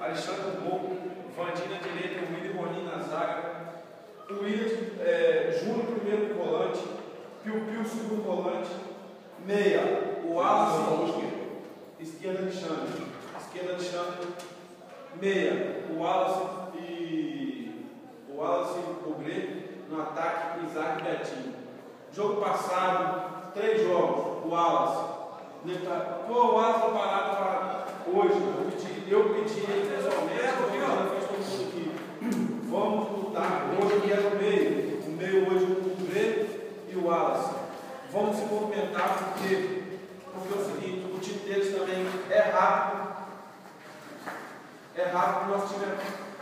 Alexandre no gol, Vandinho na direita, o William Rolim na zaga, o William Júnior primeiro volante, Piu segundo volante, meia, o Wallace, esquerda Alexandre, meia, o Wallace e o Breno no ataque, Isaac e Betinho. Jogo passado, 3 jogos, o Wallace. O Wallace foi parado hoje. Eu pedi ele pessoalmente, vamos lutar. Hoje é no meio. O meio hoje o Breno e o Wallace. Vamos se movimentar porque é o seguinte, o time deles também é rápido. O nosso time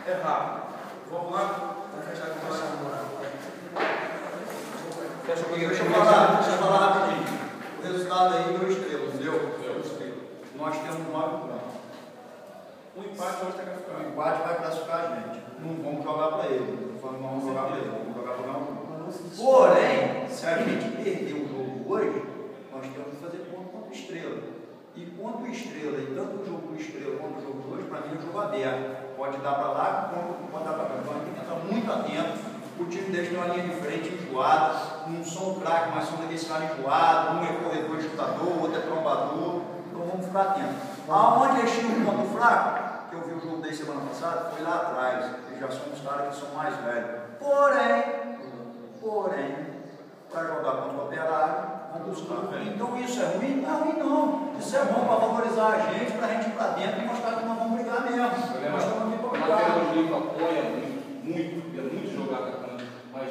é rápido. Vamos lá? Vamos fechar com Deixa eu falar rapidinho. O resultado aí deu estrelas, não deu? Deu estrelas. Nós temos 9 pontos. O empate hoje está classificado. O empate vai classificar a gente. Não vamos jogar para ele. Não vamos jogar para ele. Vamos jogar para não. Porém, se a gente perder o jogo hoje, nós temos que fazer ponto contra o Estrela. E contra o Estrela, e tanto o jogo do Estrela quanto o jogo de hoje, para mim é um jogo aberto. Pode dar para lá, pode dar para cá. Então a gente tem que estar muito atento. O time deles tem uma linha de frente enjoada, não são craques, mas são daqueles caras enjoados, um é corredor chutador, o outro é trombador, então vamos ficar atentos. Aonde eles tinham um ponto fraco, que eu vi o jogo deles semana passada, foi lá atrás, eles já são os caras que são mais velhos. Porém, para jogar contra o Operário, vamos buscar. Então isso é ruim? Não é ruim não. Isso é bom para valorizar a gente, para a gente ir para dentro e mostrar que nós vamos brigar mesmo. Nós estamos aqui para brigar. O Livro apoia muito jogar atacando, mas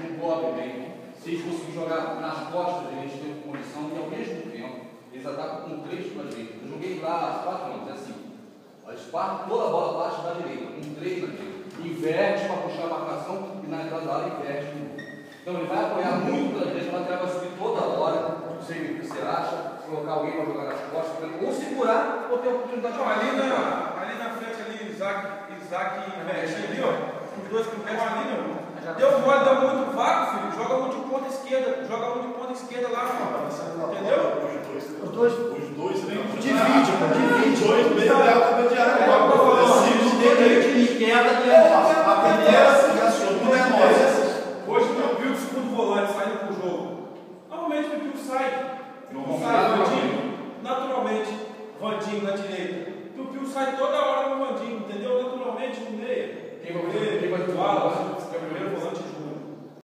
não podem bem. Se eles conseguirem jogar nas costas, a gente tem condição e ao mesmo tempo eles atacam com 3 para a direita. Eu joguei lá 4 anos, é assim. Eles partem toda a bola baixa da direita, com 3 na direita. Inverte para puxar a marcação e na entrada da área inverte de novo. Então ele vai apoiar muito pela direita, o lateral vai subir toda hora. Não sei o que você acha, colocar alguém para jogar nas costas, ou segurar, ou ter a oportunidade de jogar. Ali na frente, Isaac e Betinho ali, ó. Os dois com o pé ali, meu irmão. Deu mole, deu muito vácuo, filho. Joga um de ponta esquerda lá, mano. Entendeu? Os dois Divide. Os dois meio da cabelo de área. A primeira e a segunda é nossa. Hoje o Piu segundo volante saindo pro jogo. Normalmente o Piu sai. Naturalmente, Vandinho na direita. O Piu sai toda hora no Vandinho, entendeu? Naturalmente no meio. Quem vai atuar?